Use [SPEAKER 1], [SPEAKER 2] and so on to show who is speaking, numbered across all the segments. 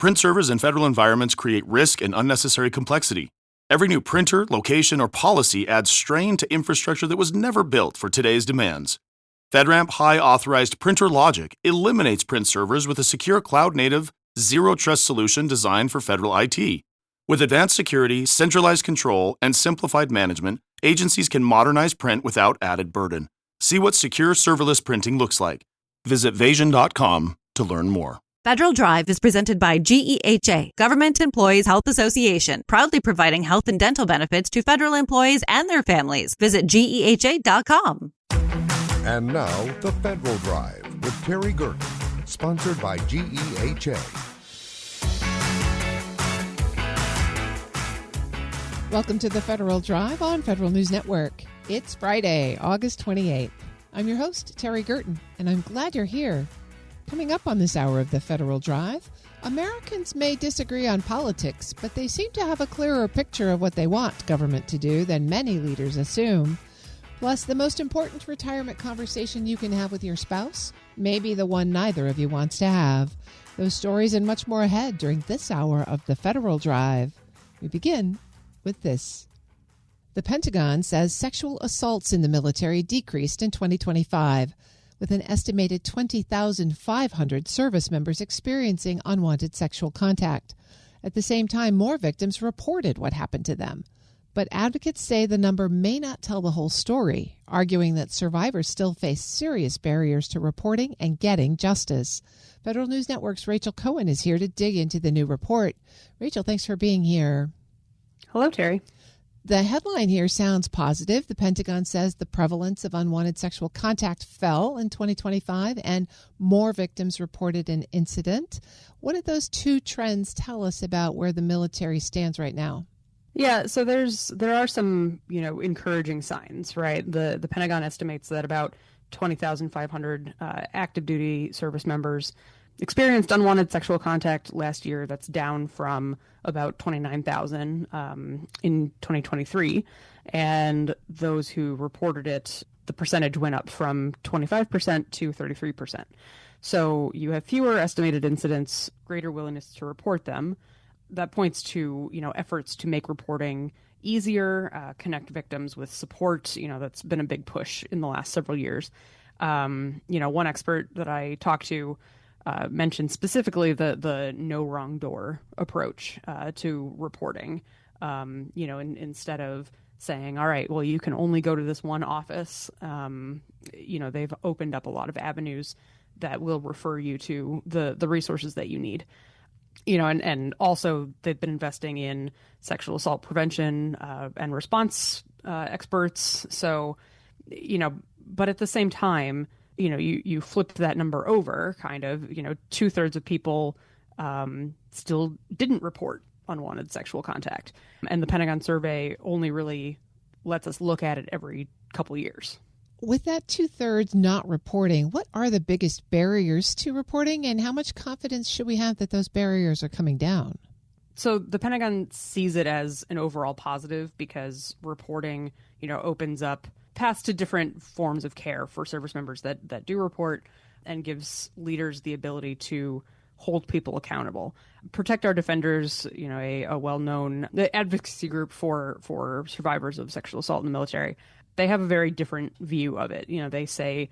[SPEAKER 1] Print servers in federal environments create risk and unnecessary complexity. Every new printer, location, or policy adds strain to infrastructure that was never built for today's demands. FedRAMP High Authorized Printer Logic eliminates print servers with a secure cloud-native, zero-trust solution designed for federal IT. With advanced security, centralized control, and simplified management, agencies can modernize print without added burden. See what secure serverless printing looks like. Visit Vasion.com to learn more.
[SPEAKER 2] Federal Drive is presented by GEHA, Government Employees Health Association, proudly providing health and dental benefits to federal employees and their families. Visit GEHA.com.
[SPEAKER 3] And now, the Federal Drive with Terry Gerton, sponsored by GEHA.
[SPEAKER 4] Welcome to the Federal Drive on Federal News Network. It's Friday, August 28th. I'm your host, Terry Gerton, and I'm glad you're here. Coming up on this hour of the Federal Drive, Americans may disagree on politics, but they seem to have a clearer picture of what they want government to do than many leaders assume. Plus, the most important retirement conversation you can have with your spouse may be the one neither of you wants to have. Those stories and much more ahead during this hour of the Federal Drive. We begin with this. The Pentagon says sexual assaults in the military decreased in 2025, with an estimated 20,500 service members experiencing unwanted sexual contact. At the same time, more victims reported what happened to them. But advocates say the number may not tell the whole story, arguing that survivors still face serious barriers to reporting and getting justice. Federal News Network's Rachel Cohen is here to dig into the new report. Rachel, thanks for being here.
[SPEAKER 5] Hello, Terry. The
[SPEAKER 4] headline here sounds positive. The Pentagon says the prevalence of unwanted sexual contact fell in 2025 and more victims reported an incident. What did those two trends tell us about where the military stands right now?
[SPEAKER 5] Yeah, so there are some, encouraging signs, right? The Pentagon estimates that about 20,500 active duty service members experienced unwanted sexual contact last year. That's down from about 29,000 in 2023. And those who reported it, the percentage went up from 25% to 33%. So you have fewer estimated incidents, greater willingness to report them. That points to, efforts to make reporting easier, connect victims with support. That's been a big push in the last several years. One expert that I talked to mentioned specifically the no wrong door approach to reporting. Instead of saying, all right, well, you can only go to this one office, they've opened up a lot of avenues that will refer you to the resources that you need. And also they've been investing in sexual assault prevention and response experts. So, but at the same time, you flipped that number over, kind of, 2/3 of people still didn't report unwanted sexual contact. And the Pentagon survey only really lets us look at it every couple years.
[SPEAKER 4] With that 2/3 not reporting, what are the biggest barriers to reporting, and how much confidence should we have that those barriers are coming down?
[SPEAKER 5] So the Pentagon sees it as an overall positive because reporting, opens up paths to different forms of care for service members that do report and gives leaders the ability to hold people accountable. Protect Our Defenders, a well-known advocacy group for survivors of sexual assault in the military, they have a very different view of it. They say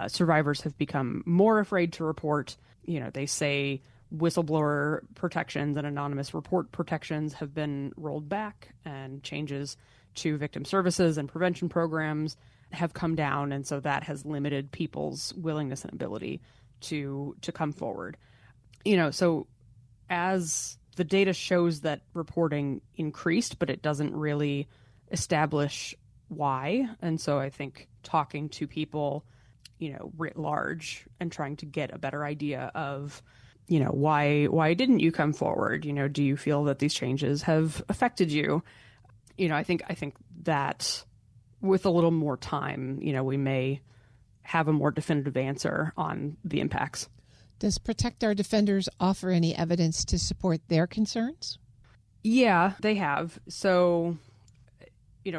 [SPEAKER 5] survivors have become more afraid to report. They say whistleblower protections and anonymous report protections have been rolled back, and changes to victim services and prevention programs have come down. And so that has limited people's willingness and ability to come forward. So as the data shows that reporting increased, but it doesn't really establish why. And so I think talking to people, writ large and trying to get a better idea of, why didn't you come forward? Do you feel that these changes have affected you? I think that with a little more time, we may have a more definitive answer on the impacts.
[SPEAKER 4] Does Protect Our Defenders offer any evidence to support their concerns?
[SPEAKER 5] Yeah, they have. So,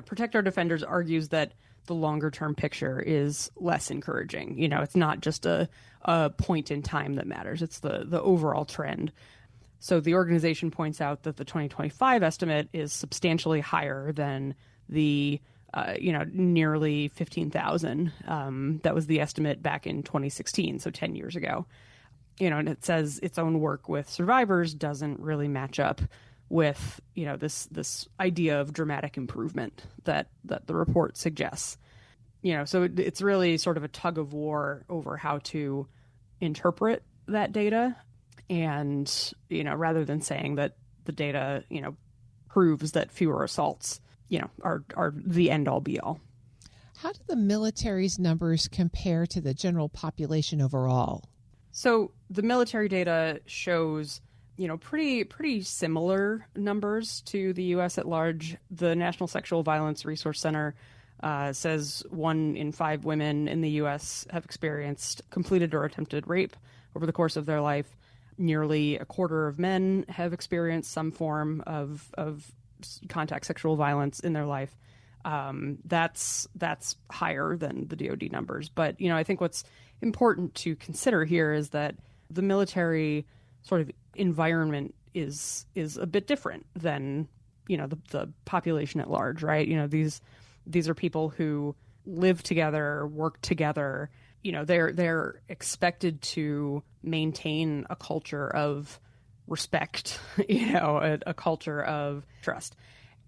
[SPEAKER 5] Protect Our Defenders argues that the longer term picture is less encouraging. It's not just a point in time that matters. It's the overall trend. So the organization points out that the 2025 estimate is substantially higher than the nearly 15,000. That was the estimate back in 2016, so 10 years ago. And it says its own work with survivors doesn't really match up with, this idea of dramatic improvement that the report suggests. So it's really sort of a tug of war over how to interpret that data. And, rather than saying that the data, proves that fewer assaults, are the end all be all.
[SPEAKER 4] How do the military's numbers compare to the general population overall?
[SPEAKER 5] So the military data shows, pretty similar numbers to the U.S. at large. The National Sexual Violence Resource Center says 1 in 5 women in the U.S. have experienced completed or attempted rape over the course of their life. Nearly a quarter of men have experienced some form of contact sexual violence in their life. That's higher than the DoD numbers. But, I think what's important to consider here is that the military sort of environment is a bit different than, the population at large, right? These are people who live together, work together. They're expected to maintain a culture of respect, a culture of trust.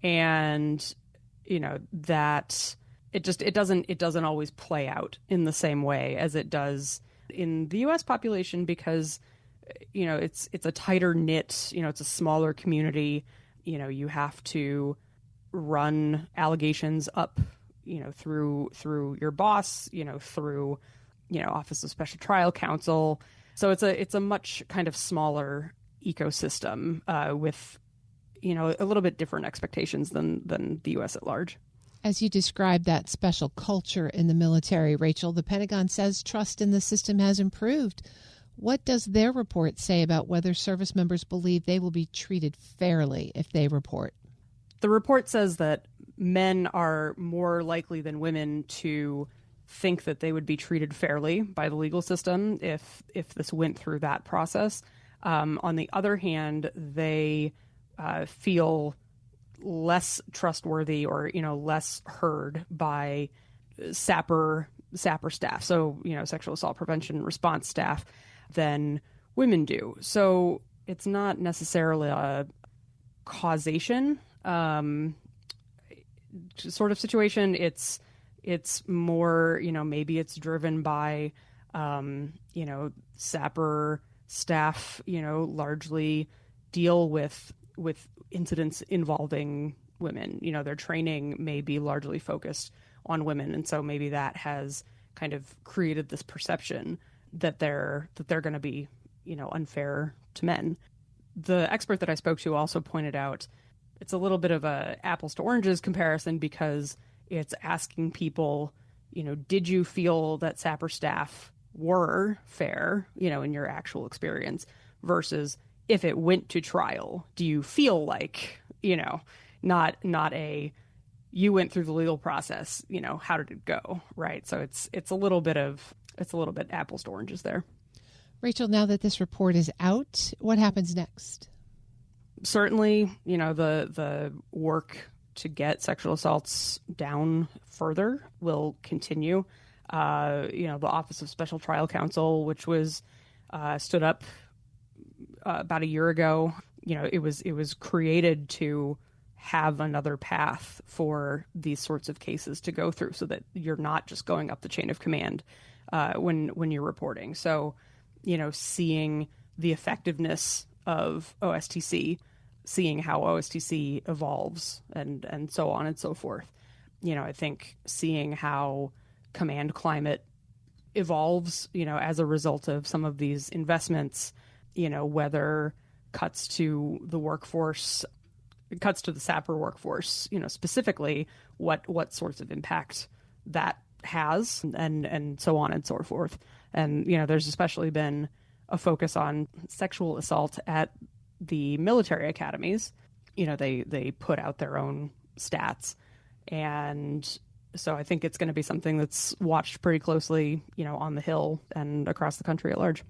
[SPEAKER 5] And, that it doesn't always play out in the same way as it does in the US population because, it's a tighter knit, it's a smaller community. You have to run allegations up, through your boss, through, Office of Special Trial Counsel. So it's a much kind of smaller ecosystem with, a little bit different expectations than the U.S. at large.
[SPEAKER 4] As you describe that special culture in the military, Rachel, the Pentagon says trust in the system has improved. What does their report say about whether service members believe they will be treated fairly if they report?
[SPEAKER 5] The report says that men are more likely than women to think that they would be treated fairly by the legal system if this went through that process. On the other hand, they feel less trustworthy or less heard by SAPR staff, so sexual assault prevention response staff, than women do. So it's not necessarily a causation sort of situation. It's more, maybe it's driven by SAPR staff, largely deal with incidents involving women. Their training may be largely focused on women, and so maybe that has kind of created this perception that they're going to be, unfair to men. The expert that I spoke to also pointed out it's a little bit of a apples to oranges comparison because it's asking people, did you feel that SAPR staff were fair, in your actual experience, versus if it went to trial, do you feel like, not a you went through the legal process, how did it go, right? So it's a little bit apples to oranges there.
[SPEAKER 4] Rachel, now that this report is out, what happens next?
[SPEAKER 5] Certainly, the work to get sexual assaults down further will continue. The Office of Special Trial Counsel, which was stood up about a year ago, it was created to have another path for these sorts of cases to go through so that you're not just going up the chain of command when you're reporting. So, seeing the effectiveness of OSTC, seeing how OSTC evolves and so on and so forth. I think seeing how command climate evolves, as a result of some of these investments, whether cuts to the workforce, cuts to the SAPR workforce, specifically what sorts of impact that has and so on and so forth. And, there's especially been a focus on sexual assault at the military academies. They put out their own stats. And so I think it's going to be something that's watched pretty closely, on the Hill and across the country at large.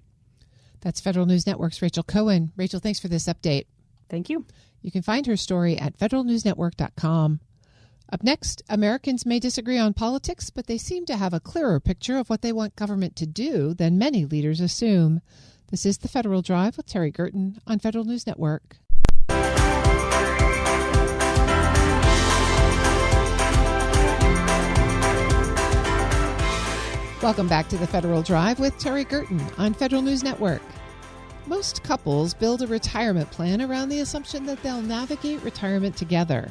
[SPEAKER 4] That's Federal News Network's Rachel Cohen. Rachel, thanks for this update.
[SPEAKER 5] Thank you.
[SPEAKER 4] You can find her story at federalnewsnetwork.com. Up next, Americans may disagree on politics, but they seem to have a clearer picture of what they want government to do than many leaders assume. This is The Federal Drive with Terry Gerton on Federal News Network. Welcome back to The Federal Drive with Terry Gerton on Federal News Network. Most couples build a retirement plan around the assumption that they'll navigate retirement together.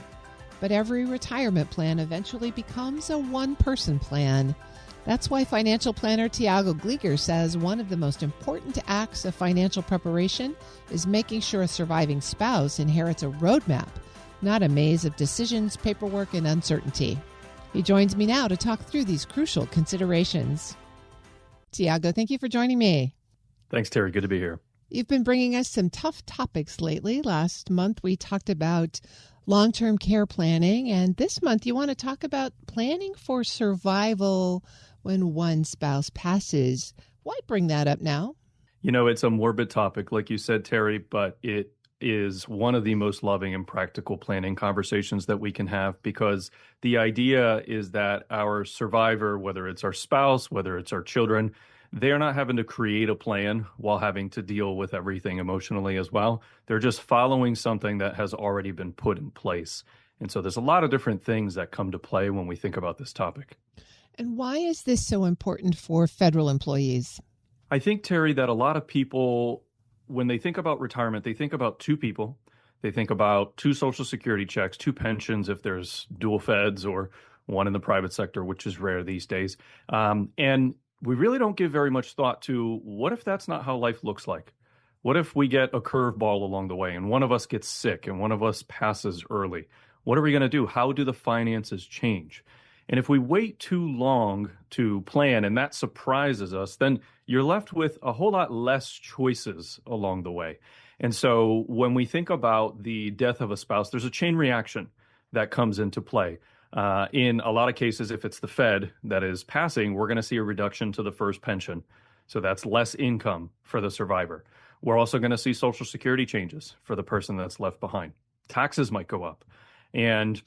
[SPEAKER 4] But every retirement plan eventually becomes a one-person plan. That's why financial planner Tiago Glieger says one of the most important acts of financial preparation is making sure a surviving spouse inherits a roadmap, not a maze of decisions, paperwork, and uncertainty. He joins me now to talk through these crucial considerations. Tiago, thank you for joining me.
[SPEAKER 6] Thanks, Terry. Good to be here.
[SPEAKER 4] You've been bringing us some tough topics lately. Last month, we talked about long-term care planning, and this month, you want to talk about planning for survival when one spouse passes. Why bring that up now?
[SPEAKER 6] You know, it's a morbid topic, like you said, Terry, but it is one of the most loving and practical planning conversations that we can have, because the idea is that our survivor, whether it's our spouse, whether it's our children, they're not having to create a plan while having to deal with everything emotionally as well. They're just following something that has already been put in place. And so there's a lot of different things that come to play when we think about this topic.
[SPEAKER 4] And why is this so important for federal employees?
[SPEAKER 6] I think, Terry, that a lot of people, when they think about retirement, they think about two people. They think about two Social Security checks, two pensions if there's dual feds, or one in the private sector, which is rare these days. And we really don't give very much thought to, what if that's not how life looks like? What if we get a curveball along the way and one of us gets sick and one of us passes early? What are we going to do? How do the finances change? And if we wait too long to plan and that surprises us, then you're left with a whole lot less choices along the way. And so when we think about the death of a spouse, there's a chain reaction that comes into play. In a lot of cases, if it's the Fed that is passing, we're going to see a reduction to the first pension. So that's less income for the survivor. We're also going to see Social Security changes for the person that's left behind. Taxes might go up. And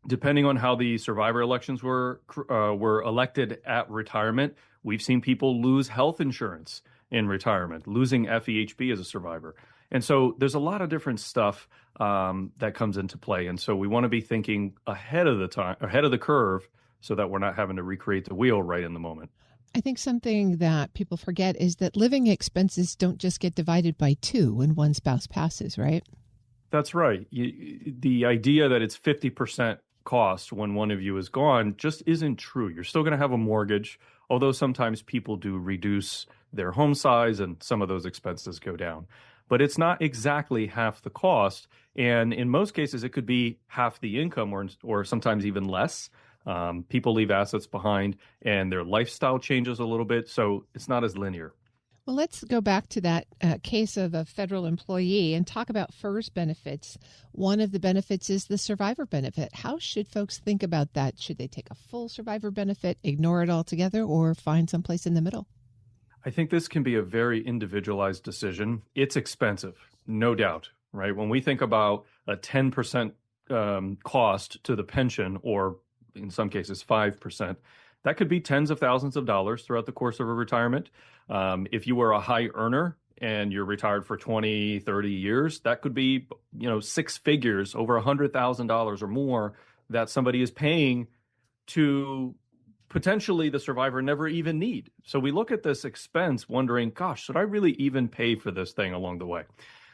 [SPEAKER 6] depending on how the survivor elections were elected at retirement, we've seen people lose health insurance in retirement, losing FEHB as a survivor. And so there's a lot of different stuff that comes into play. And so we want to be thinking ahead of the curve, so that we're not having to recreate the wheel right in the moment.
[SPEAKER 4] I think something that people forget is that living expenses don't just get divided by two when one spouse passes, right?
[SPEAKER 6] That's right. The idea that it's 50% cost when one of you is gone just isn't true. You're still going to have a mortgage, although sometimes people do reduce their home size and some of those expenses go down. But it's not exactly half the cost. And in most cases, it could be half the income or sometimes even less. People leave assets behind and their lifestyle changes a little bit. So it's not as linear.
[SPEAKER 4] Well, let's go back to that case of a federal employee and talk about FERS benefits. One of the benefits is the survivor benefit. How should folks think about that? Should they take a full survivor benefit, ignore it altogether, or find someplace in the middle?
[SPEAKER 6] I think this can be a very individualized decision. It's expensive, no doubt, right? When we think about a 10% cost to the pension, or in some cases 5%, that could be tens of thousands of dollars throughout the course of a retirement. If you were a high earner and you're retired for 20, 30 years, that could be, six figures, over $100,000 or more that somebody is paying to potentially the survivor never even need. So we look at this expense wondering, gosh, should I really even pay for this thing along the way?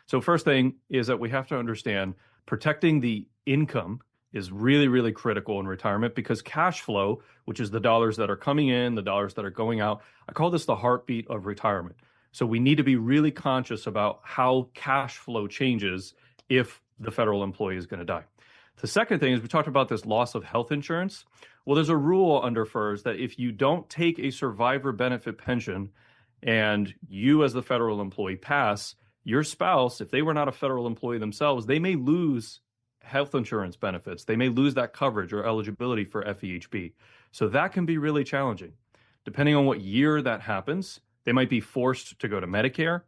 [SPEAKER 6] So first thing is that we have to understand protecting the income is really, really critical in retirement, because cash flow, which is the dollars that are coming in, the dollars that are going out, I call this the heartbeat of retirement. So we need to be really conscious about how cash flow changes if the federal employee is going to die. The second thing is, we talked about this loss of health insurance. Well, there's a rule under FERS that if you don't take a survivor benefit pension and you as the federal employee pass, your spouse, if they were not a federal employee themselves, they may lose health insurance benefits. They may lose that coverage or eligibility for FEHB. So that can be really challenging. Depending on what year that happens, they might be forced to go to Medicare.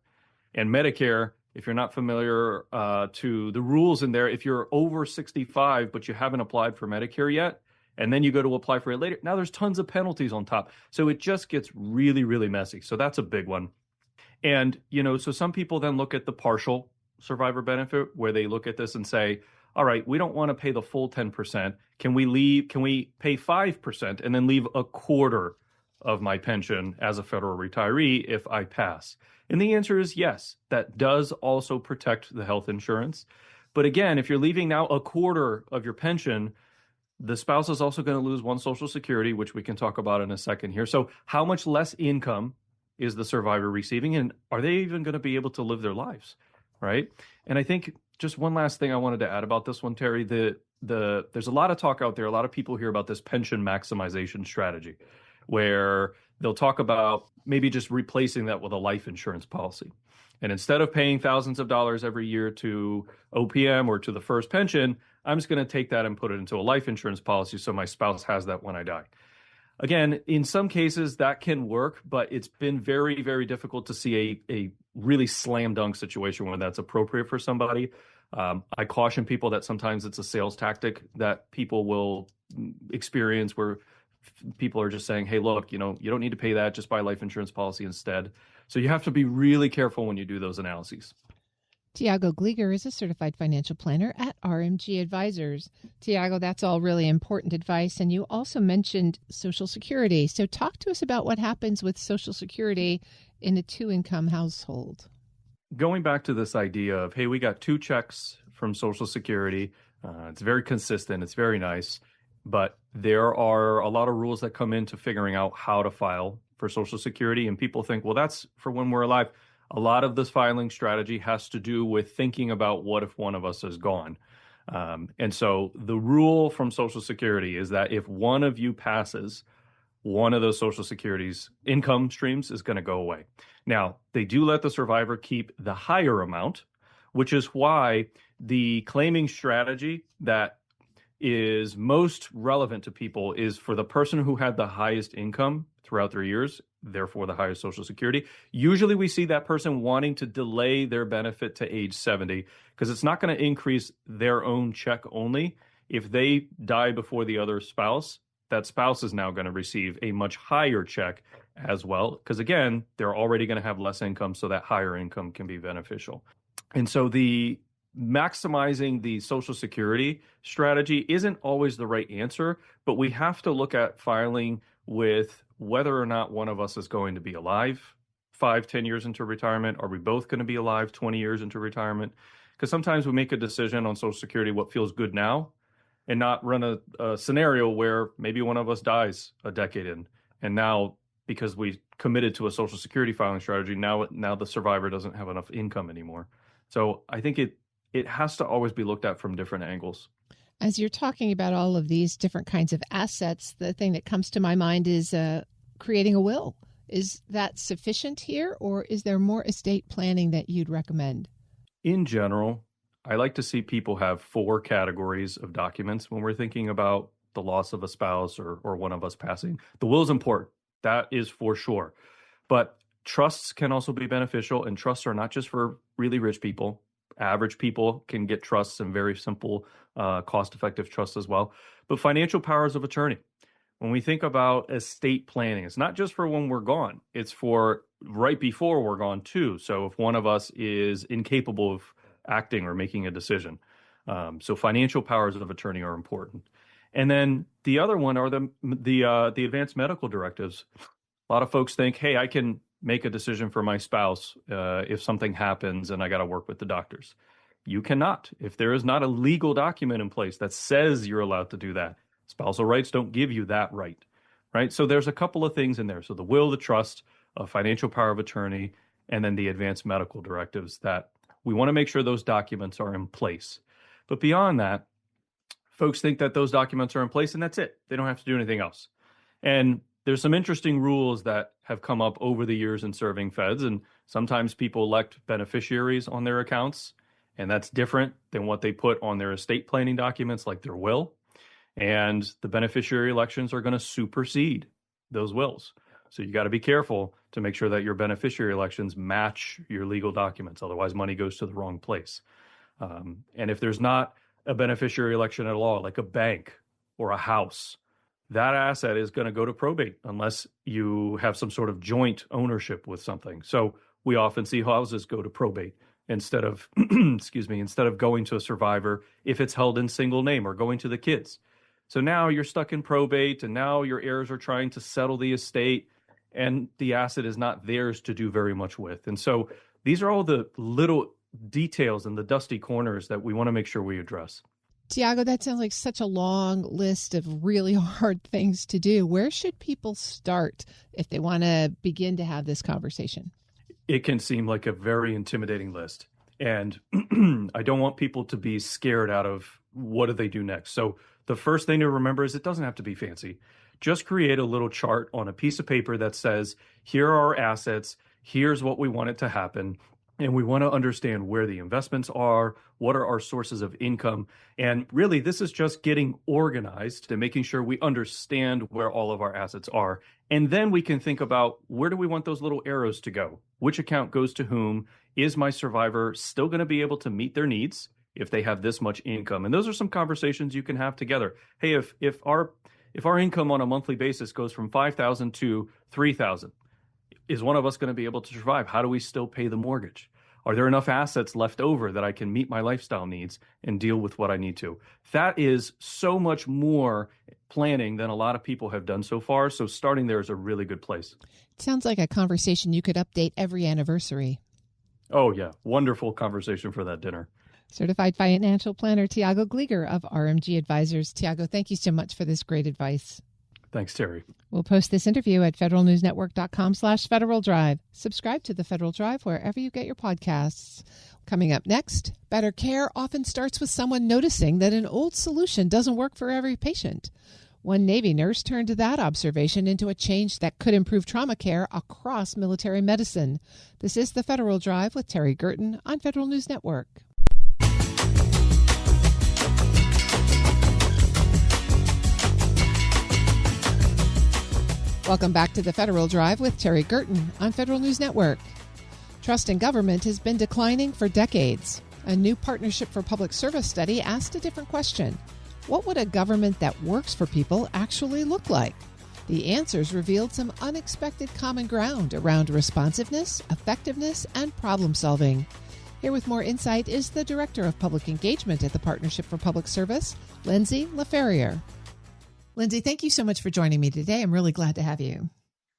[SPEAKER 6] And Medicare, if you're not familiar to the rules in there, if you're over 65 but you haven't applied for Medicare yet, and then you go to apply for it later, now there's tons of penalties on top. So it just gets really, really messy. So that's a big one. And, so some people then look at the partial survivor benefit where they look at this and say, all right, we don't want to pay the full 10%. Can we pay 5% and then leave a quarter of my pension as a federal retiree if I pass? And the answer is yes. That does also protect the health insurance. But again, if you're leaving now a quarter of your pension, the spouse is also going to lose one Social Security, which we can talk about in a second here. So how much less income is the survivor receiving, and are they even going to be able to live their lives, right? And I think just one last thing I wanted to add about this one, Terry, there's a lot of talk out there, a lot of people hear about this pension maximization strategy, where they'll talk about maybe just replacing that with a life insurance policy. And instead of paying thousands of dollars every year to OPM or to the first pension, I'm just going to take that and put it into a life insurance policy so my spouse has that when I die. Again, in some cases that can work, but it's been very, very difficult to see a really slam dunk situation where that's appropriate for somebody. I caution people that sometimes it's a sales tactic that people will experience where people are just saying, hey, look, you don't need to pay that, just buy a life insurance policy instead. So you have to be really careful when you do those analyses.
[SPEAKER 4] Tiago Glieger is a certified financial planner at RMG Advisors. Tiago, that's all really important advice. And you also mentioned Social Security. So talk to us about what happens with Social Security in a two-income household.
[SPEAKER 6] Going back to this idea of, hey, we got 2 checks from Social Security. It's very consistent. It's very nice. But there are a lot of rules that come into figuring out how to file for Social Security. And people think, well, that's for when we're alive. A lot of this filing strategy has to do with thinking about what if one of us is gone. And so the rule from Social Security is that if one of you passes, one of those Social Security's income streams is going to go away. Now, they do let the survivor keep the higher amount, which is why the claiming strategy that is most relevant to people is for the person who had the highest income throughout their years, therefore the highest Social Security. Usually we see that person wanting to delay their benefit to age 70 because it's not going to increase their own check only. If they die before the other spouse, that spouse is now going to receive a much higher check as well, because again, they're already going to have less income, so that higher income can be beneficial. And so the maximizing the Social Security strategy isn't always the right answer, but we have to look at filing with whether or not one of us is going to be alive 5-10 years into retirement. Are we both going to be alive 20 years into retirement? Because sometimes we make a decision on Social Security what feels good now and not run a scenario where maybe one of us dies a decade in. And now, because we committed to a Social Security filing strategy, now the survivor doesn't have enough income anymore. So I think it has to always be looked at from different angles.
[SPEAKER 4] As you're talking about all of these different kinds of assets, the thing that comes to my mind is creating a will. Is that sufficient here, or is there more estate planning that you'd recommend?
[SPEAKER 6] In general, I like to see people have 4 categories of documents when we're thinking about the loss of a spouse or one of us passing. The will is important. That is for sure. But trusts can also be beneficial, and trusts are not just for really rich people. Average people can get trusts and very simple, cost-effective trusts as well. But financial powers of attorney. When we think about estate planning, it's not just for when we're gone. It's for right before we're gone too. So if one of us is incapable of acting or making a decision. So financial powers of attorney are important. And then the other one are the advanced medical directives. A lot of folks think, hey, I can make a decision for my spouse if something happens and I got to work with the doctors. You cannot. If there is not a legal document in place that says you're allowed to do that, spousal rights don't give you that right? So there's a couple of things in there. So the will, the trust, a financial power of attorney, and then the advanced medical directives that we want to make sure those documents are in place. But beyond that, folks think that those documents are in place and that's it. They don't have to do anything else. And there's some interesting rules that have come up over the years in serving feds, and sometimes people elect beneficiaries on their accounts, and that's different than what they put on their estate planning documents like their will. And the beneficiary elections are going to supersede those wills. So you got to be careful to make sure that your beneficiary elections match your legal documents. Otherwise, money goes to the wrong place. And if there's not a beneficiary election at all, like a bank or a house, that asset is going to go to probate unless you have some sort of joint ownership with something. So we often see houses go to probate instead of, instead of going to a survivor if it's held in single name or going to the kids. So now you're stuck in probate, and now your heirs are trying to settle the estate, and the asset is not theirs to do very much with. And so these are all the little details and the dusty corners that we want to make sure we address.
[SPEAKER 4] Tiago, that sounds like such a long list of really hard things to do. Where should people start if they want to begin to have this conversation?
[SPEAKER 6] It can seem like a very intimidating list. And I don't want people to be scared out of what do they do next. So the first thing to remember is it doesn't have to be fancy. Just create a little chart on a piece of paper that says, here are our assets, here's what we want it to happen. And we want to understand where the investments are, what are our sources of income. And really, this is just getting organized and making sure we understand where all of our assets are. And then we can think about, where do we want those little arrows to go? Which account goes to whom? Is my survivor still going to be able to meet their needs if they have this much income? And those are some conversations you can have together. Hey, if our income on a monthly basis goes from $5,000 to $3,000, is one of us going to be able to survive? How do we still pay the mortgage? Are there enough assets left over that I can meet my lifestyle needs and deal with what I need to? That is so much more planning than a lot of people have done so far. So starting there is a really good place.
[SPEAKER 4] It sounds like a conversation you could update every anniversary.
[SPEAKER 6] Oh, yeah. Wonderful conversation for that dinner.
[SPEAKER 4] Certified financial planner Tiago Gleeger of RMG Advisors. Tiago, thank you so much for this great advice.
[SPEAKER 6] Thanks, Terry.
[SPEAKER 4] We'll post this interview at federalnewsnetwork.com/Federal Drive. Subscribe to the Federal Drive wherever you get your podcasts. Coming up next, better care often starts with someone noticing that an old solution doesn't work for every patient. One Navy nurse turned that observation into a change that could improve trauma care across military medicine. This is the Federal Drive with Terry Gerton on Federal News Network. Welcome back to the Federal Drive with Terry Gerton on Federal News Network. Trust in government has been declining for decades. A new Partnership for Public Service study asked a different question. What would a government that works for people actually look like? The answers revealed some unexpected common ground around responsiveness, effectiveness, and problem solving. Here with more insight is the Director of Public Engagement at the Partnership for Public Service, Lindsay LaFerriere. Lindsay, thank you so much for joining me today. I'm really glad to have you.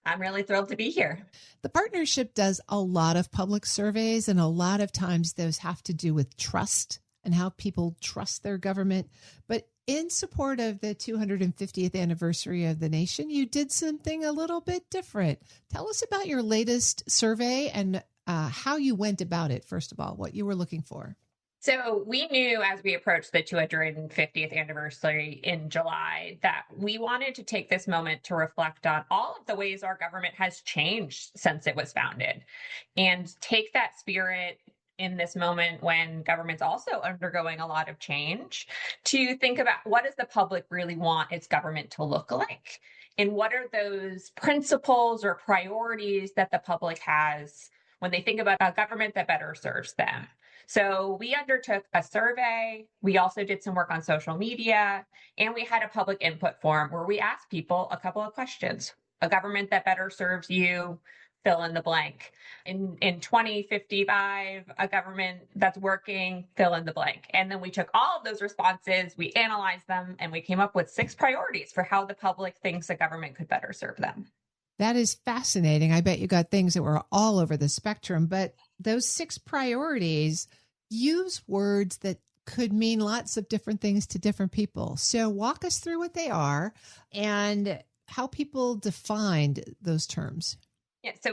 [SPEAKER 7] I'm really thrilled to be here.
[SPEAKER 4] The partnership does a lot of public surveys, and a lot of times those have to do with trust and how people trust their government. But in support of the 250th anniversary of the nation, you did something a little bit different. Tell us about your latest survey and how you went about it, first of all, what you were looking for.
[SPEAKER 7] So we knew as we approached the 250th anniversary in July that we wanted to take this moment to reflect on all of the ways our government has changed since it was founded and take that spirit in this moment when government's also undergoing a lot of change to think about, what does the public really want its government to look like? And what are those principles or priorities that the public has when they think about a government that better serves them? So we undertook a survey. We also did some work on social media, and we had a public input forum where we asked people a couple of questions. A government that better serves you, fill in the blank. In 2055, a government that's working, fill in the blank. And then we took all of those responses, we analyzed them, and we came up with 6 priorities for how the public thinks a government could better serve them.
[SPEAKER 4] That is fascinating. I bet you got things that were all over the spectrum, but those 6 priorities use words that could mean lots of different things to different people. So walk us through what they are and how people defined those terms.
[SPEAKER 7] Yeah, so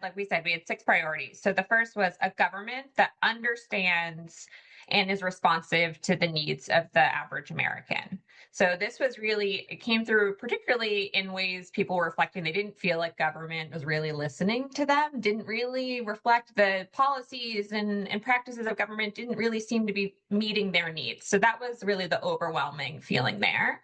[SPEAKER 7] like we said, we had 6 priorities. So the first was a government that understands and is responsive to the needs of the average American. So this was really, it came through particularly in ways people were reflecting. They didn't feel like government was really listening to them, didn't really reflect the policies and practices of government, didn't really seem to be meeting their needs. So that was really the overwhelming feeling there.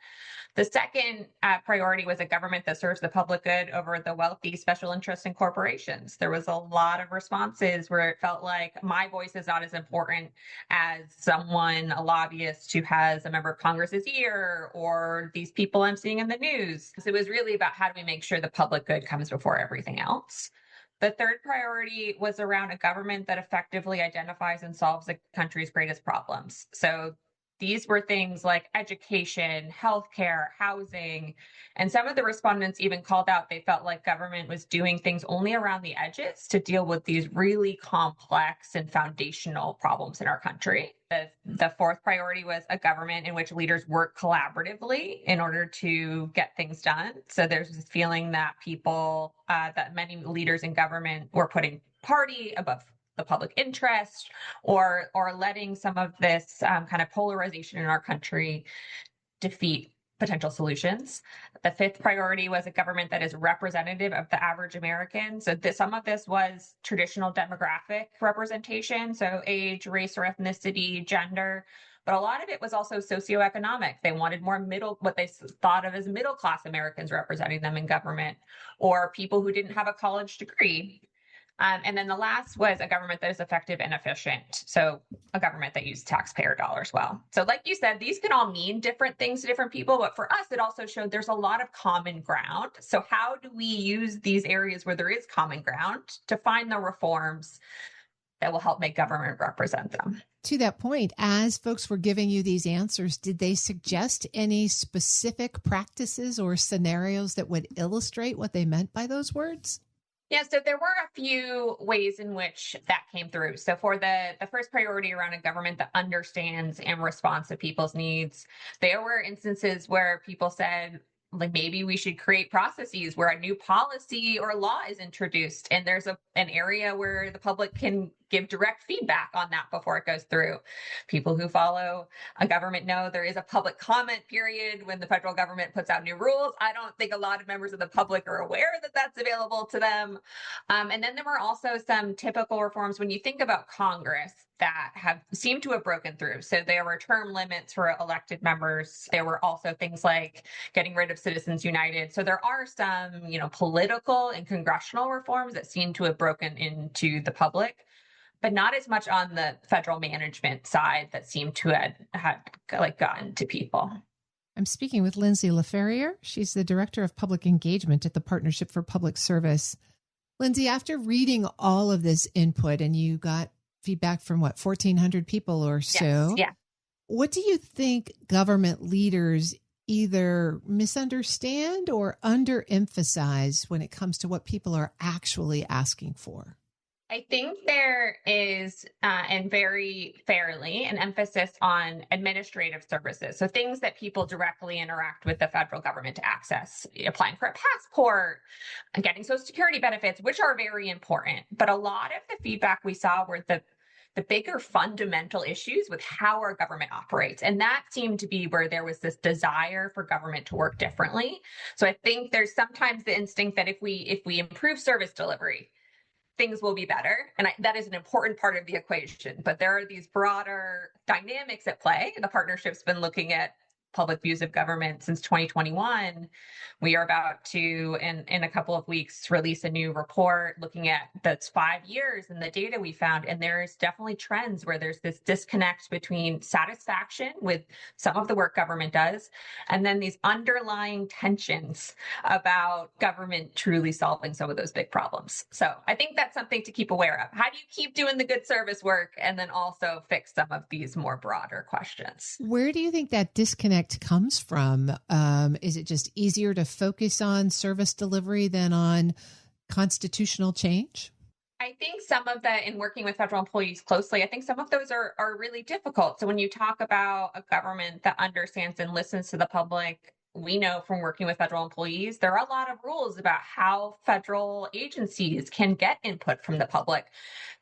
[SPEAKER 7] The second priority was a government that serves the public good over the wealthy special interests and corporations. There was a lot of responses where it felt like my voice is not as important as someone, a lobbyist who has a member of Congress's ear, or these people I'm seeing in the news. So it was really about how do we make sure the public good comes before everything else. The third priority was around a government that effectively identifies and solves the country's greatest problems. So these were things like education, healthcare, housing, and some of the respondents even called out they felt like government was doing things only around the edges to deal with these really complex and foundational problems in our country. The fourth priority was a government in which leaders work collaboratively in order to get things done. So there's this feeling that that many leaders in government were putting party above the public interest, or letting some of this kind of polarization in our country defeat potential solutions. The fifth priority was a government that is representative of the average American. So some of this was traditional demographic representation, so age, race or ethnicity, gender. But a lot of it was also socioeconomic. They wanted more what they thought of as middle-class Americans representing them in government, or people who didn't have a college degree. And then the last was a government that is effective and efficient. So a government that used taxpayer dollars well. So like you said, these can all mean different things to different people. But for us, it also showed there's a lot of common ground. So how do we use these areas where there is common ground to find the reforms that will help make government represent them?
[SPEAKER 4] To that point, as folks were giving you these answers, did they suggest any specific practices or scenarios that would illustrate what they meant by those words?
[SPEAKER 7] Yeah, so there were a few ways in which that came through. So for the first priority around a government that understands and responds to people's needs, there were instances where people said, like, maybe we should create processes where a new policy or law is introduced, and there's an area where the public can give direct feedback on that before it goes through. People who follow a government know there is a public comment period when the federal government puts out new rules. I don't think a lot of members of the public are aware that that's available to them. And then there were also some typical reforms when you think about Congress that have seemed to have broken through. So there were term limits for elected members. There were also things like getting rid of Citizens United. So there are some, political and congressional reforms that seem to have broken into the public, but not as much on the federal management side that seemed to have gotten to people.
[SPEAKER 4] I'm speaking with Lindsay LaFerriere. She's the Director of Public Engagement at the Partnership for Public Service. Lindsay, after reading all of this input, and you got feedback from 1,400 people or so.
[SPEAKER 7] Yes, yeah.
[SPEAKER 4] What do you think government leaders either misunderstand or underemphasize when it comes to what people are actually asking for?
[SPEAKER 7] I think there is, and very fairly, an emphasis on administrative services. So things that people directly interact with the federal government to access, applying for a passport, and getting Social Security benefits, which are very important. But a lot of the feedback we saw were the bigger fundamental issues with how our government operates. And that seemed to be where there was this desire for government to work differently. So I think there's sometimes the instinct that if we improve service delivery, things will be better. And that is an important part of the equation. But there are these broader dynamics at play. The partnership's been looking at public views of government since 2021. We are about to, in a couple of weeks, release a new report looking at that's 5 years and the data we found. And there's definitely trends where there's this disconnect between satisfaction with some of the work government does, and then these underlying tensions about government truly solving some of those big problems. So I think that's something to keep aware of. How do you keep doing the good service work and then also fix some of these more broader questions?
[SPEAKER 4] Where do you think that disconnect comes from? Is it just easier to focus on service delivery than on constitutional change?
[SPEAKER 7] I think some of in working with federal employees closely, I think some of those are really difficult. So when you talk about a government that understands and listens to the public, we know from working with federal employees, there are a lot of rules about how federal agencies can get input from the public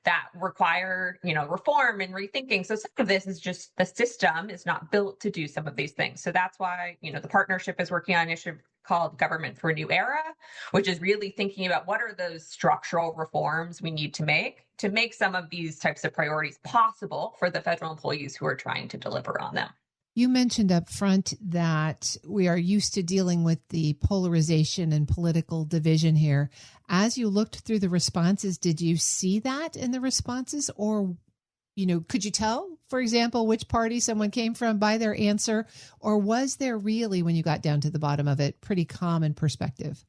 [SPEAKER 7] that require, reform and rethinking. So some of this is just the system is not built to do some of these things. So that's why, the partnership is working on an initiative called Government for a New Era, which is really thinking about what are those structural reforms we need to make some of these types of priorities possible for the federal employees who are trying to deliver on them.
[SPEAKER 4] You mentioned up front that we are used to dealing with the polarization and political division here. As you looked through the responses, did you see that in the responses? Or, could you tell, for example, which party someone came from by their answer? Or was there really, when you got down to the bottom of it, pretty common perspective?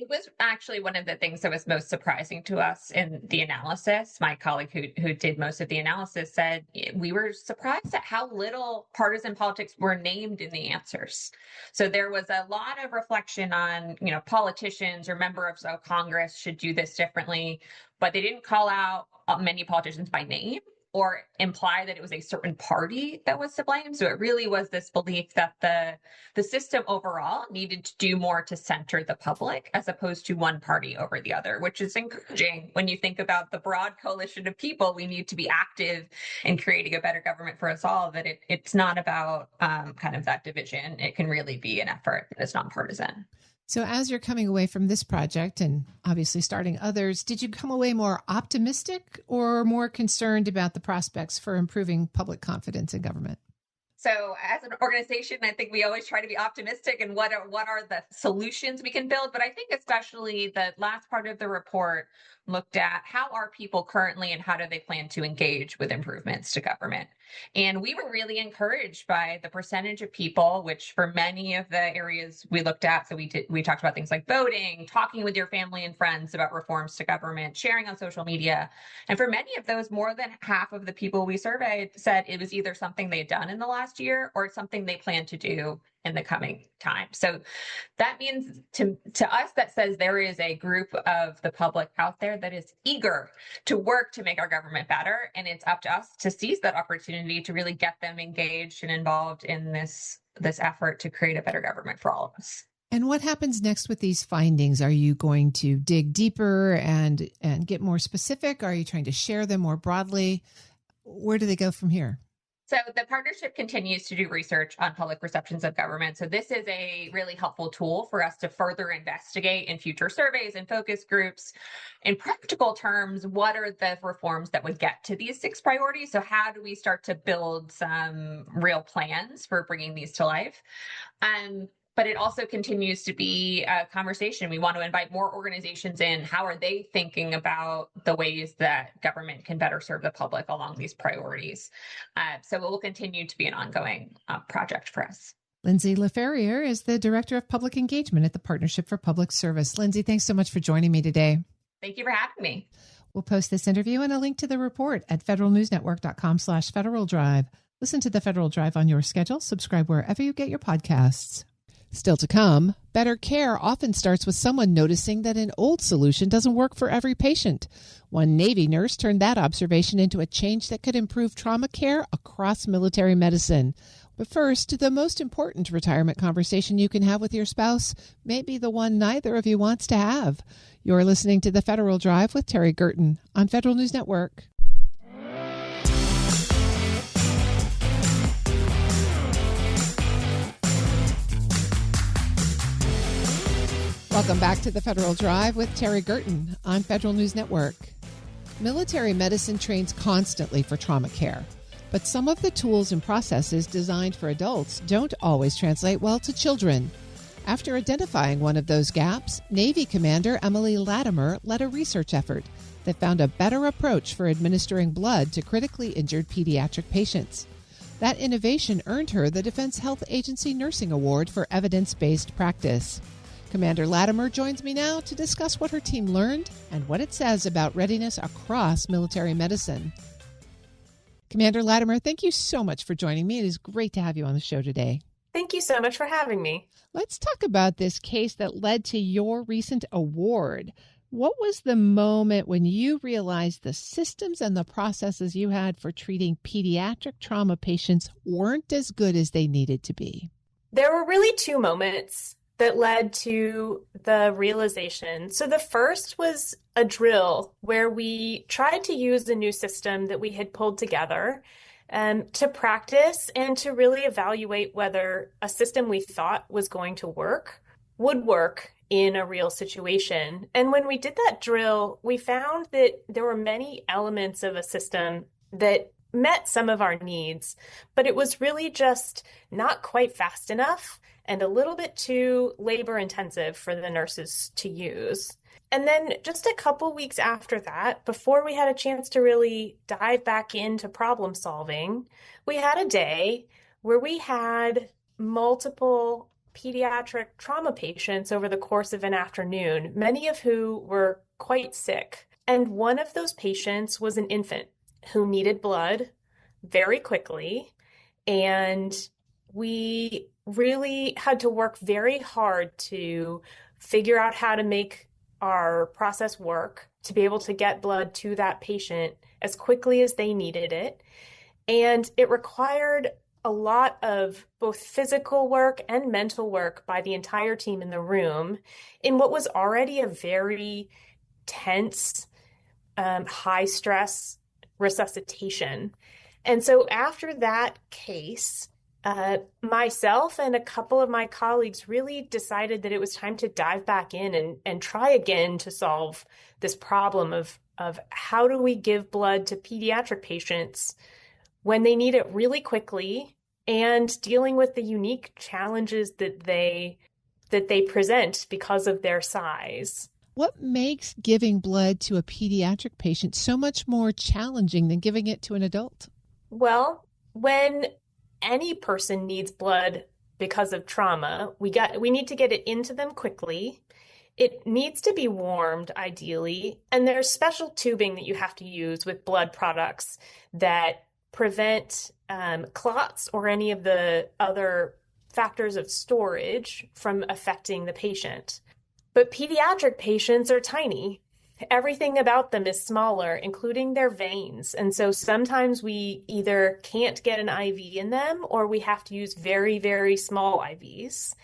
[SPEAKER 7] It was actually one of the things that was most surprising to us in the analysis. My colleague who did most of the analysis said we were surprised at how little partisan politics were named in the answers. So there was a lot of reflection on, politicians or members of Congress should do this differently, but they didn't call out many politicians by name or imply that it was a certain party that was to blame. So it really was this belief that the system overall needed to do more to center the public as opposed to one party over the other, which is encouraging when you think about the broad coalition of people. We need to be active in creating a better government for us all, that it's not about kind of that division. It can really be an effort that is nonpartisan.
[SPEAKER 4] So as you're coming away from this project and obviously starting others, did you come away more optimistic or more concerned about the prospects for improving public confidence in government?
[SPEAKER 7] So as an organization, I think we always try to be optimistic and what are the solutions we can build. But I think especially the last part of the report looked at how are people currently and how do they plan to engage with improvements to government. And we were really encouraged by the percentage of people, which for many of the areas we looked at, so we talked about things like voting, talking with your family and friends about reforms to government, sharing on social media. And for many of those, more than half of the people we surveyed said it was either something they had done in the last year or something they plan to do in the coming time. So that means to us, that says there is a group of the public out there that is eager to work to make our government better. And it's up to us to seize that opportunity to really get them engaged and involved in this effort to create a better government for all of us.
[SPEAKER 4] And what happens next with these findings? Are you going to dig deeper and get more specific? Are you trying to share them more broadly? Where do they go from here?
[SPEAKER 7] So the partnership continues to do research on public perceptions of government. So this is a really helpful tool for us to further investigate in future surveys and focus groups. In practical terms, what are the reforms that would get to these 6 priorities? So how do we start to build some real plans for bringing these to life? But it also continues to be a conversation. We want to invite more organizations in. How are they thinking about the ways that government can better serve the public along these priorities? So it will continue to be an ongoing project for us.
[SPEAKER 4] Lindsay LaFerriere is the Director of Public Engagement at the Partnership for Public Service. Lindsay, thanks so much for joining me today.
[SPEAKER 7] Thank you for having me.
[SPEAKER 4] We'll post this interview and a link to the report at federalnewsnetwork.com/Federal Drive. Listen to the Federal Drive on your schedule. Subscribe wherever you get your podcasts. Still to come, better care often starts with someone noticing that an old solution doesn't work for every patient. One Navy nurse turned that observation into a change that could improve trauma care across military medicine. But first, the most important retirement conversation you can have with your spouse may be the one neither of you wants to have. You're listening to The Federal Drive with Terry Gerton on Federal News Network. Welcome back to the Federal Drive with Terry Gerton on Federal News Network. Military medicine trains constantly for trauma care, but some of the tools and processes designed for adults don't always translate well to children. After identifying one of those gaps, Navy Commander Emily Latimer led a research effort that found a better approach for administering blood to critically injured pediatric patients. That innovation earned her the Defense Health Agency Nursing Award for evidence-based practice. Commander Latimer joins me now to discuss what her team learned and what it says about readiness across military medicine. Commander Latimer, thank you so much for joining me. It is great to have you on the show today.
[SPEAKER 8] Thank you so much for having me.
[SPEAKER 4] Let's talk about this case that led to your recent award. What was the moment when you realized the systems and the processes you had for treating pediatric trauma patients weren't as good as they needed to be?
[SPEAKER 8] There were really two moments that led to the realization. So the first was a drill where we tried to use a new system that we had pulled together to practice and to really evaluate whether a system we thought was going to work would work in a real situation. And when we did that drill, we found that there were many elements of a system that met some of our needs, but it was really just not quite fast enough and a little bit too labor intensive for the nurses to use. And then just a couple weeks after that, before we had a chance to really dive back into problem solving, we had a day where we had multiple pediatric trauma patients over the course of an afternoon, many of who were quite sick. And one of those patients was an infant who needed blood very quickly. And we really had to work very hard to figure out how to make our process work to be able to get blood to that patient as quickly as they needed it. And it required a lot of both physical work and mental work by the entire team in the room in what was already a very tense, high stress resuscitation. And so after that case, myself and a couple of my colleagues really decided that it was time to dive back in and try again to solve this problem of how do we give blood to pediatric patients when they need it really quickly and dealing with the unique challenges that they present because of their size.
[SPEAKER 4] What makes giving blood to a pediatric patient so much more challenging than giving it to an adult?
[SPEAKER 8] Well, when any person needs blood because of trauma, we need to get it into them quickly. It needs to be warmed, ideally, and there's special tubing that you have to use with blood products that prevent clots or any of the other factors of storage from affecting the patient. But pediatric patients are tiny. Everything about them is smaller, including their veins. And so sometimes we either can't get an IV in them or we have to use very, very small IVs.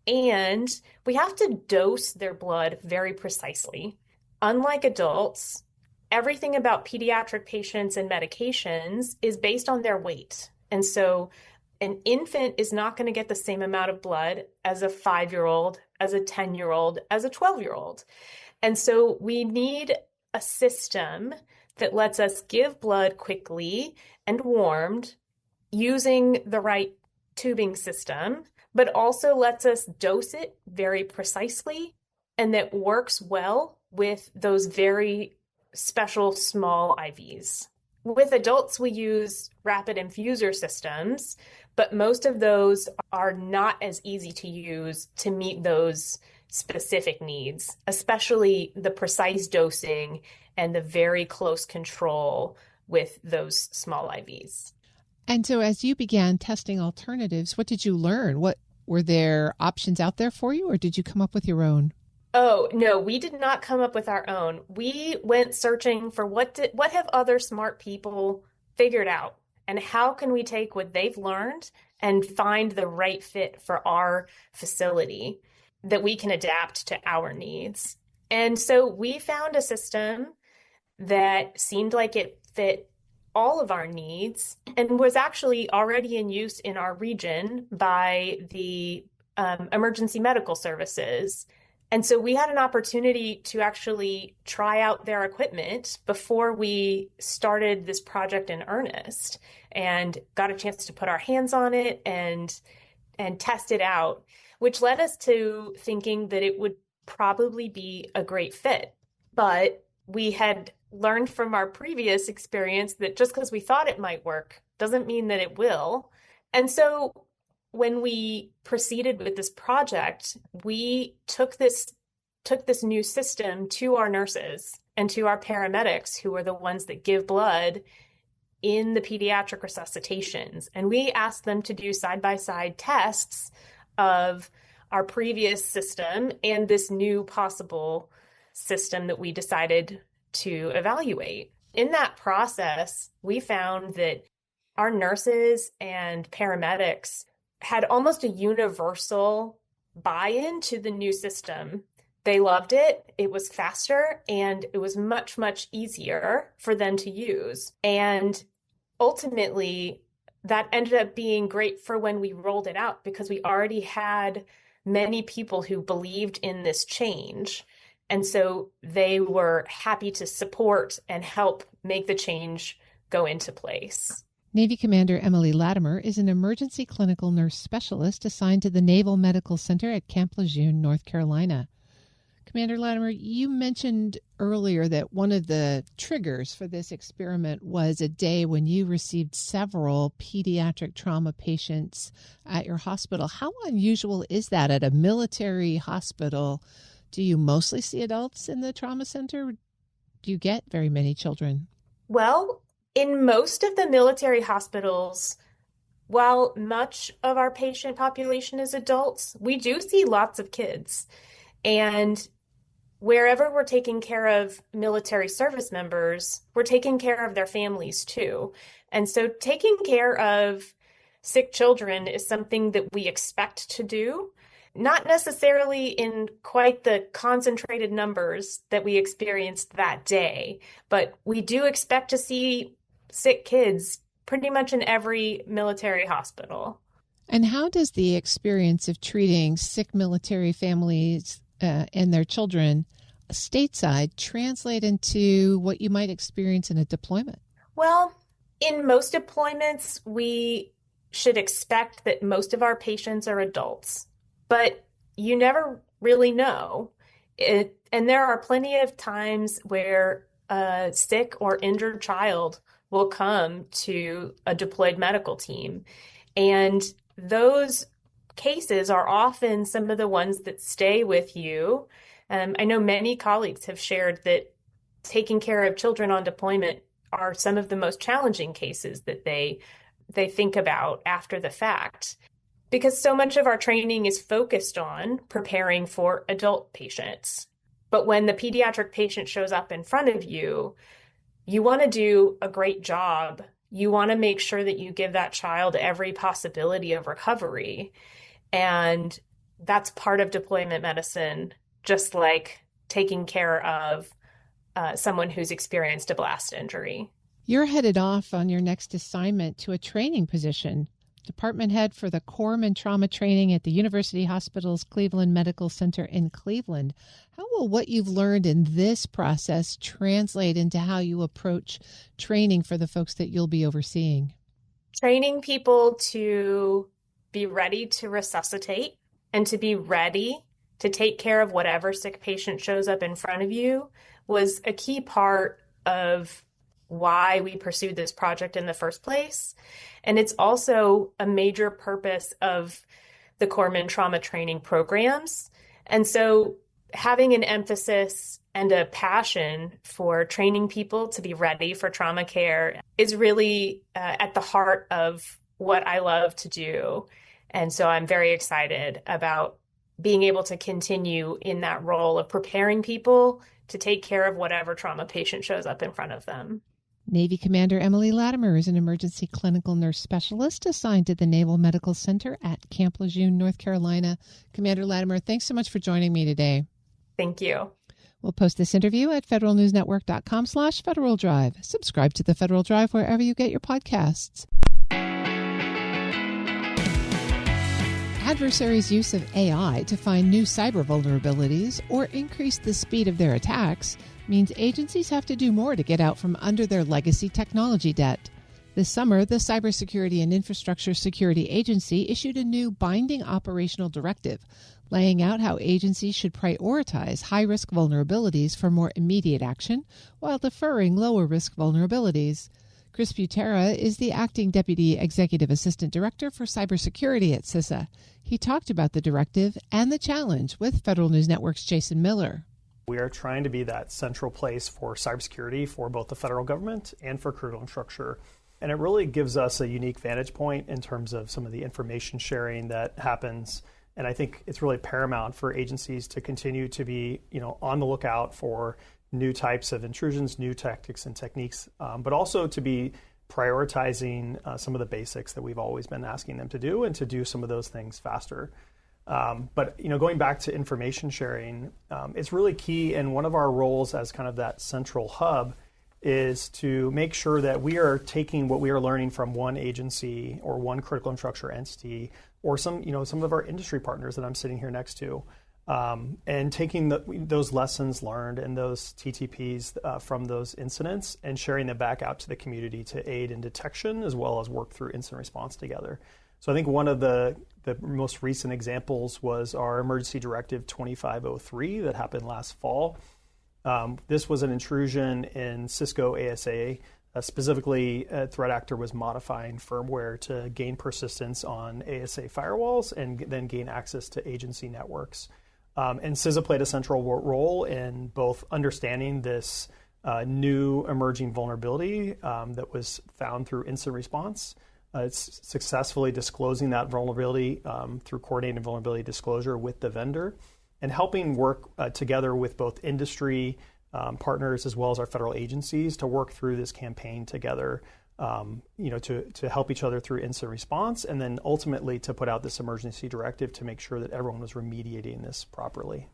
[SPEAKER 8] And we have to dose their blood very precisely. Unlike adults, everything about pediatric patients and medications is based on their weight. And so an infant is not going to get the same amount of blood as a 5-year-old, as a 10-year-old, as a 12-year-old. And so we need a system that lets us give blood quickly and warmed using the right tubing system, but also lets us dose it very precisely and that works well with those very special small IVs. With adults, we use rapid infuser systems, but most of those are not as easy to use to meet those specific needs, especially the precise dosing and the very close control with those small IVs.
[SPEAKER 4] And so as you began testing alternatives, what did you learn? What were there options out there for you, or did you come up with your own?
[SPEAKER 8] Oh, no, we did not come up with our own. We went searching for what have other smart people figured out, and how can we take what they've learned and find the right fit for our facility that we can adapt to our needs. And so we found a system that seemed like it fit all of our needs and was actually already in use in our region by the emergency medical services. And so we had an opportunity to actually try out their equipment before we started this project in earnest and got a chance to put our hands on it and test it out, which led us to thinking that it would probably be a great fit. But we had learned from our previous experience that just because we thought it might work doesn't mean that it will. And so when we proceeded with this project, we took this new system to our nurses and to our paramedics, who are the ones that give blood in the pediatric resuscitations. And we asked them to do side-by-side tests of our previous system and this new possible system that we decided to evaluate. In that process, we found that our nurses and paramedics had almost a universal buy-in to the new system. They loved it. It was faster and it was much, much easier for them to use. And ultimately, that ended up being great for when we rolled it out because we already had many people who believed in this change. And so they were happy to support and help make the change go into place.
[SPEAKER 4] Navy Commander Emily Latimer is an emergency clinical nurse specialist assigned to the Naval Medical Center at Camp Lejeune, North Carolina. Commander Latimer, you mentioned earlier that one of the triggers for this experiment was a day when you received several pediatric trauma patients at your hospital. How unusual is that at a military hospital? Do you mostly see adults in the trauma center? Do you get very many children?
[SPEAKER 8] Well, in most of the military hospitals, while much of our patient population is adults, we do see lots of kids. And wherever we're taking care of military service members, we're taking care of their families too. And so taking care of sick children is something that we expect to do, not necessarily in quite the concentrated numbers that we experienced that day, but we do expect to see sick kids pretty much in every military hospital.
[SPEAKER 4] And how does the experience of treating sick military families and their children stateside translate into what you might experience in a deployment?
[SPEAKER 8] Well, in most deployments, we should expect that most of our patients are adults, but you never really know. And there are plenty of times where a sick or injured child will come to a deployed medical team. And those cases are often some of the ones that stay with you. I know many colleagues have shared that taking care of children on deployment are some of the most challenging cases that they think about after the fact, because so much of our training is focused on preparing for adult patients. But when the pediatric patient shows up in front of you, you want to do a great job. You want to make sure that you give that child every possibility of recovery. And that's part of deployment medicine, just like taking care of someone who's experienced a blast injury.
[SPEAKER 4] You're headed off on your next assignment to a training position, department head for the Corpsman Trauma Training at the University Hospitals Cleveland Medical Center in Cleveland. How will what you've learned in this process translate into how you approach training for the folks that you'll be overseeing?
[SPEAKER 8] Training people to be ready to resuscitate and to be ready to take care of whatever sick patient shows up in front of you was a key part of why we pursued this project in the first place. And it's also a major purpose of the Corpsman Trauma Training programs. And so having an emphasis and a passion for training people to be ready for trauma care is really at the heart of what I love to do. And so I'm very excited about being able to continue in that role of preparing people to take care of whatever trauma patient shows up in front of them.
[SPEAKER 4] Navy Commander Emily Latimer is an emergency clinical nurse specialist assigned to the Naval Medical Center at Camp Lejeune, North Carolina. Commander Latimer, thanks so much for joining me today.
[SPEAKER 8] Thank you.
[SPEAKER 4] We'll post this interview at federalnewsnetwork.com/Federal Drive. Subscribe to the Federal Drive wherever you get your podcasts. Adversaries' use of AI to find new cyber vulnerabilities or increase the speed of their attacks means agencies have to do more to get out from under their legacy technology debt. This summer, the Cybersecurity and Infrastructure Security Agency issued a new binding operational directive, laying out how agencies should prioritize high-risk vulnerabilities for more immediate action while deferring lower-risk vulnerabilities. Chris Butera is the acting Deputy Executive Assistant Director for Cybersecurity at CISA. He talked about the directive and the challenge with Federal News Network's Jason Miller.
[SPEAKER 9] We are trying to be that central place for cybersecurity for both the federal government and for critical infrastructure. And it really gives us a unique vantage point in terms of some of the information sharing that happens. And I think it's really paramount for agencies to continue to be, on the lookout for new types of intrusions, new tactics and techniques, but also to be prioritizing some of the basics that we've always been asking them to do and to do some of those things faster. But going back to information sharing, it's really key. And one of our roles as kind of that central hub is to make sure that we are taking what we are learning from one agency or one critical infrastructure entity or some of our industry partners that I'm sitting here next to, and taking those lessons learned and those TTPs from those incidents and sharing them back out to the community to aid in detection as well as work through incident response together. So I think one of the most recent examples was our Emergency Directive 2503 that happened last fall. This was an intrusion in Cisco ASA. Specifically, a threat actor was modifying firmware to gain persistence on ASA firewalls and then gain access to agency networks. And CISA played a central role in both understanding this new emerging vulnerability that was found through incident response. It's successfully disclosing that vulnerability through coordinated vulnerability disclosure with the vendor and helping work together with both industry partners as well as our federal agencies to work through this campaign together, to help each other through incident response and then ultimately to put out this emergency directive to make sure that everyone was remediating this properly.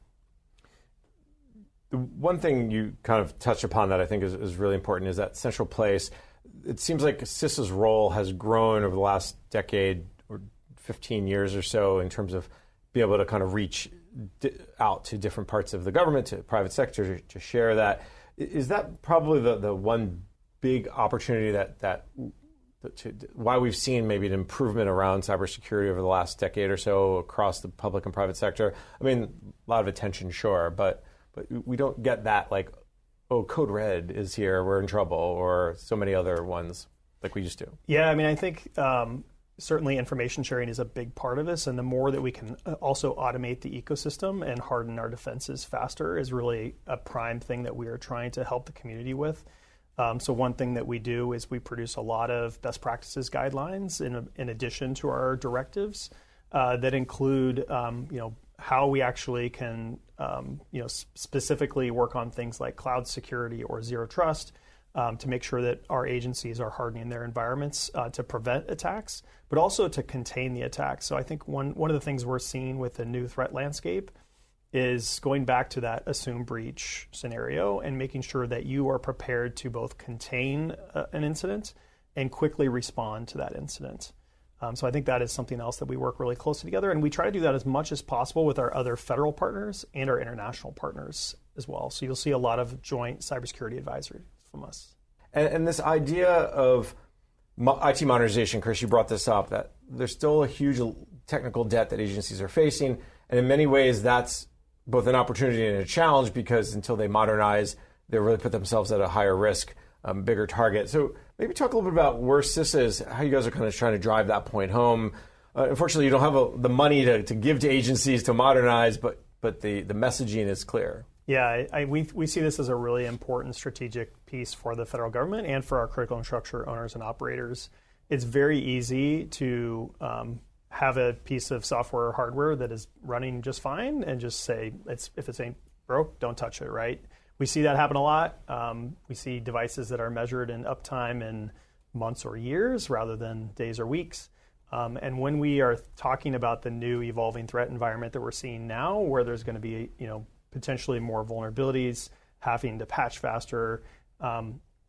[SPEAKER 10] The one thing you kind of touched upon that I think is really important is that central place. It seems like CISA's role has grown over the last decade or 15 years or so in terms of being able to kind of reach out to different parts of the government, to private sector, to share that. Is that probably the one big opportunity why we've seen maybe an improvement around cybersecurity over the last decade or so across the public and private sector? I mean, a lot of attention, sure, but we don't get that like, oh, code red is here, we're in trouble, or so many other ones like we used to.
[SPEAKER 9] Yeah, I mean, I think certainly information sharing is a big part of this, and the more that we can also automate the ecosystem and harden our defenses faster is really a prime thing that we are trying to help the community with. So one thing that we do is we produce a lot of best practices guidelines in addition to our directives that include how we actually can specifically work on things like cloud security or zero trust to make sure that our agencies are hardening their environments to prevent attacks, but also to contain the attacks. So I think one of the things we're seeing with the new threat landscape is going back to that assume breach scenario and making sure that you are prepared to both contain an incident and quickly respond to that incident. So I think that is something else that we work really closely together, and we try to do that as much as possible with our other federal partners and our international partners as well. So you'll see a lot of joint cybersecurity advisory from us.
[SPEAKER 10] And this idea of IT modernization, Chris, you brought this up, that there's still a huge technical debt that agencies are facing, and in many ways that's both an opportunity and a challenge because until they modernize, they really put themselves at a higher risk, bigger target. So maybe talk a little bit about where CISA is, how you guys are kind of trying to drive that point home. Unfortunately, you don't have the money to give to agencies to modernize, but the messaging is clear.
[SPEAKER 9] Yeah, we see this as a really important strategic piece for the federal government and for our critical infrastructure owners and operators. It's very easy to have a piece of software or hardware that is running just fine and just say, if it ain't broke, don't touch it, right? We see that happen a lot. We see devices that are measured in uptime in months or years rather than days or weeks. And when we are talking about the new evolving threat environment that we're seeing now, where there's going to be, potentially more vulnerabilities, having to patch faster,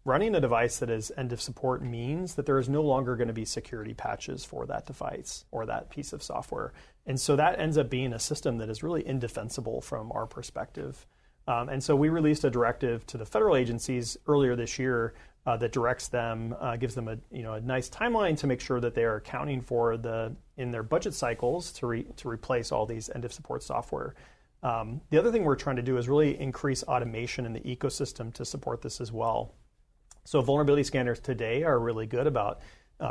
[SPEAKER 9] running a device that is end of support means that there is no longer going to be security patches for that device or that piece of software. And so that ends up being a system that is really indefensible from our perspective. And so we released a directive to the federal agencies earlier this year that directs them, gives them a nice timeline to make sure that they are accounting for in their budget cycles to replace all these end of support software. The other thing we're trying to do is really increase automation in the ecosystem to support this as well. So vulnerability scanners today are really good about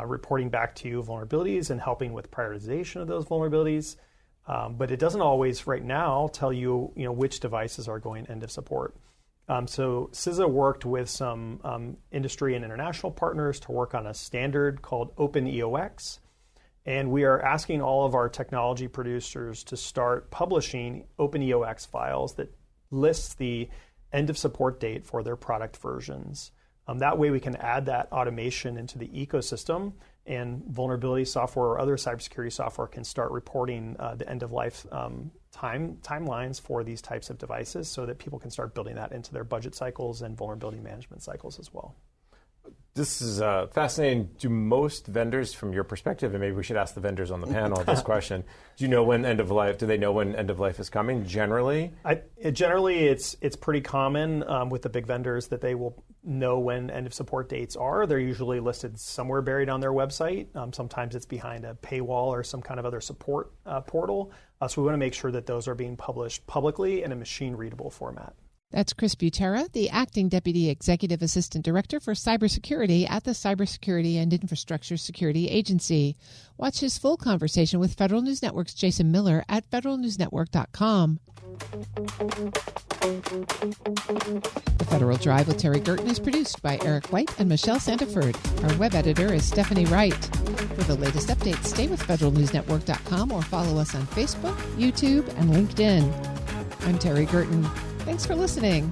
[SPEAKER 9] reporting back to you vulnerabilities and helping with prioritization of those vulnerabilities. But it doesn't always right now tell you, which devices are going end of support. So CISA worked with some industry and international partners to work on a standard called OpenEOX. And we are asking all of our technology producers to start publishing OpenEOX files that lists the end of support date for their product versions. That way we can add that automation into the ecosystem, and vulnerability software or other cybersecurity software can start reporting the end-of-life timelines for these types of devices so that people can start building that into their budget cycles and vulnerability management cycles as well.
[SPEAKER 10] This is fascinating. Do most vendors, from your perspective, and maybe we should ask the vendors on the panel this question, do they know when end of life is coming generally?
[SPEAKER 9] Generally, it's pretty common with the big vendors that they will know when end of support dates are. They're usually listed somewhere buried on their website. Sometimes it's behind a paywall or some kind of other support portal. So we want to make sure that those are being published publicly in a machine-readable format.
[SPEAKER 4] That's Chris Butera, the Acting Deputy Executive Assistant Director for Cybersecurity at the Cybersecurity and Infrastructure Security Agency. Watch his full conversation with Federal News Network's Jason Miller at federalnewsnetwork.com. The Federal Drive with Terry Gerton is produced by Eric White and Michelle Santaford. Our web editor is Stephanie Wright. For the latest updates, stay with federalnewsnetwork.com or follow us on Facebook, YouTube, and LinkedIn. I'm Terry Gerton. Thanks for listening.